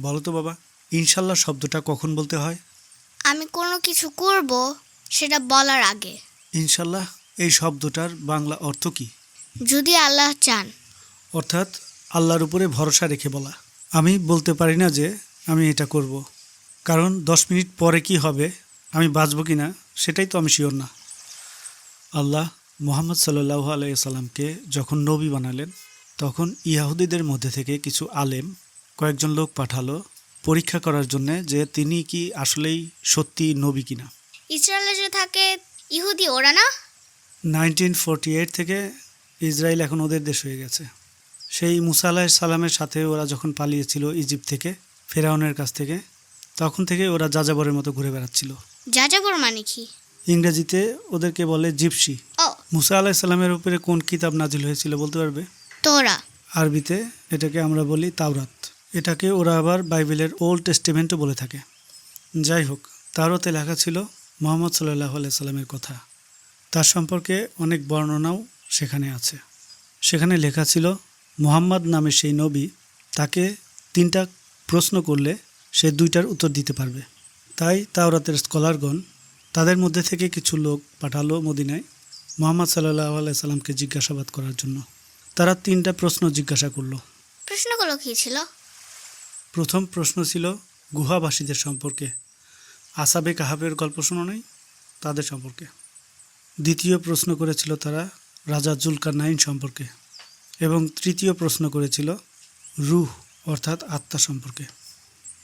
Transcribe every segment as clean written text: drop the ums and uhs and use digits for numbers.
বলো তো বাবা, ইনশাল্লাহ শব্দটা কখন বলতে হয়? আমি কোনো কিছু করব সেটা বলার আগে। ইনশাল্লাহ এই শব্দটার বাংলা অর্থ কি? যদি আল্লাহ চান। অর্থাৎ আল্লাহর উপরে ভরসা রেখে বলা। আমি বলতে পারি না যে আমি এটা করব, কারণ 10 মিনিট পরে কি হবে, আমি বাঁচব কি না সেটাই তো আমি শিওর না। আল্লাহ মুহাম্মদ সাল্লাল্লাহু আলাইহি সাল্লামকে যখন নবী বানালেন, তখন ইহুদিদের মধ্যে থেকে কিছু আলেম কয়েকজন লোক পাঠালো পরীক্ষা করার জন্য যে তিনি কি আসলেই সত্যি নবী কিনা। ইসরায়েলে যে থাকে ইহুদি, ওরা না? 1948 থেকে ইসরায়েল এখন ওদের দেশ হয়ে গেছে। সেই মুসা আলাইহিস সালামের সাথে ওরা যখন পালিয়েছিল ইজিপ্ট থেকে, ফেরাউনের কাছ থেকে, তখন থেকে ওরা যাযাবরের মতো ঘুরে বেড়াচ্ছিল। যাযাবর মানে কি? ইংরেজিতে ওদেরকে বলে জিপসি। ও, মুসা আলাইহিস সালামের উপরে কোন কিতাব নাজিল হয়েছিল বলতে পারবে? তোরা। আরবিতে এটাকে আমরা বলি তাওরাত। এটাকে ওরা আবার বাইবেলের ওল্ড টেস্টামেন্টও বলে থাকে। যাই হোক, তাওরাতে লেখা ছিল মুহাম্মদ সাল্লাল্লাহু আলাইহি সাল্লামের কথা। তার সম্পর্কে অনেক বর্ণনাও সেখানে আছে। সেখানে লেখা ছিল মুহাম্মদ নামের সেই নবী, তাকে 3টা প্রশ্ন করলে সে 2টার উত্তর দিতে পারবে। তাই তাওরাতের স্কলারগণ তাদের মধ্যে থেকে কিছু লোক পাঠালো মদিনায় মুহাম্মদ সাল্লাল্লাহু আলাইহি সাল্লামকে জিজ্ঞাসাবাদ করার জন্য। তারা 3টা প্রশ্ন জিজ্ঞাসা করলো। প্রশ্নগুলো কি ছিল? প্রথম প্রশ্ন ছিল গুহাবাসীদের সম্পর্কে, আসহাবে কাহাফের গল্প শোনো নাই, তাদের সম্পর্কে। দ্বিতীয় প্রশ্ন করেছিল তারা রাজা জুলকারনাইন সম্পর্কে, এবং তৃতীয় প্রশ্ন করেছিল রূহ অর্থাৎ আত্মা সম্পর্কে।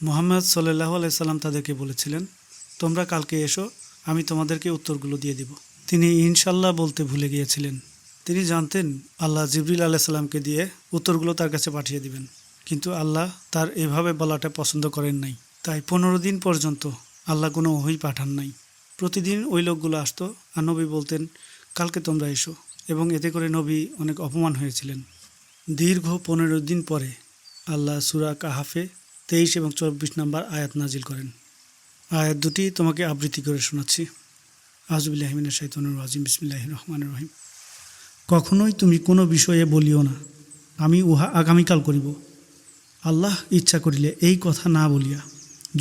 মুহাম্মদ সাল্লাল্লাহু আলাইহি সাল্লাম তাদেরকে বলেছিলেন, তোমরা কালকে এসো, আমি তোমাদেরকে উত্তরগুলো দিয়ে দিব। তিনি ইনশাল্লাহ বলতে ভুলে গিয়েছিলেন। তিনি জানতেন আল্লাহ জিবরিল আলাইহিস সালামকে দিয়ে উত্তরগুলো তার কাছে পাঠিয়ে দিবেন, কিন্তু আল্লাহ তার এভাবে বলাটা পছন্দ করেন নাই। তাই 15 দিন পর্যন্ত আল্লাহ কোনো ওহী পাঠান নাই। প্রতিদিন ওই লোকগুলো আসতো আর নবী বলতেন কালকে তোমরা এসো, এবং এতে করে নবী অনেক অপমান হয়েছিলেন। দীর্ঘ 15 দিন পরে আল্লাহ সূরা কাহাফে 23 এবং 24 নম্বর আয়াত নাজিল করেন। আয়াত দুটি তোমাকে আবৃত্তি করে শোনাচ্ছি। আউযুবিল্লাহি মিনাশ শাইতানির রাজিম, বিসমিল্লাহির রহমানির রহিম। কখনোই তুমি কোনো বিষয়ে বলিও না, আমি উহা আগামীকাল করিব, আল্লাহ ইচ্ছা করিলে এই কথা না বলিয়া।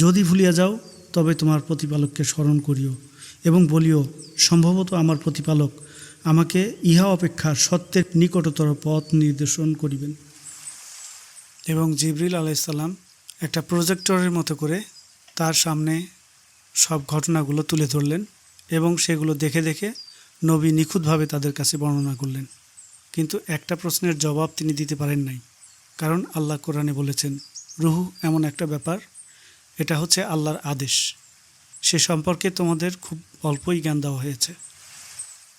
যদি ভুলিয়া যাও তবে তোমার প্রতিপালককে স্মরণ করিও এবং বলিও, সম্ভবত আমার প্রতিপালক আমাকে ইহা অপেক্ষা সত্যের নিকটতর পথ নির্দেশন করিবেন। এবং জিবরিল আলাইহিস সালাম একটা প্রজেক্টরের মতো করে তার সামনে সব ঘটনাগুলো তুলে ধরলেন, এবং সেগুলো দেখে দেখে নবী নিখুঁতভাবে তাদের কাছে বর্ণনা করলেন। কিন্তু একটা প্রশ্নের জবাব তিনি দিতে পারেন নাই, কারণ আল্লাহ কোরআনে বলেছেন রূহ এমন একটা ব্যাপার, এটা হচ্ছে আল্লাহর আদেশ, সে সম্পর্কে তোমাদের খুব অল্পই জ্ঞান দেওয়া হয়েছে।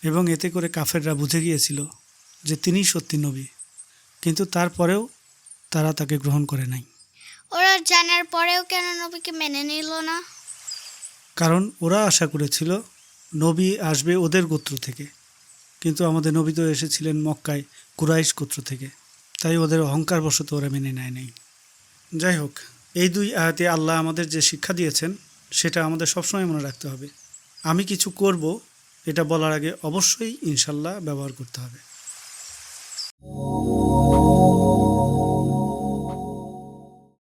এবং এতে করে কাফেররা বুঝে গিয়েছিল যে তিনিই সত্যি নবী, কিন্তু তারপরেও তারা তাকে গ্রহণ করে নাই। ওরা জানার পরেও কেন নবীকে মেনে নিল না? কারণ ওরা আশা করেছিল নবী আসবে ওদের গোত্র থেকে, কিন্তু আমাদের নবী তো এসেছিলেন মক্কায় কুরাইশ গোত্র থেকে, তাই ওদের অহংকারবশত ওরা মেনে নেয় নাই। যাই হোক, এই 2 আয়াতে আল্লাহ আমাদের যে শিক্ষা দিয়েছেন সেটা আমাদের সবসময় মনে রাখতে হবে। আমি কিছু করব এটা বলার আগে অবশ্যই ইনশাল্লাহ ব্যবহার করতে হবে।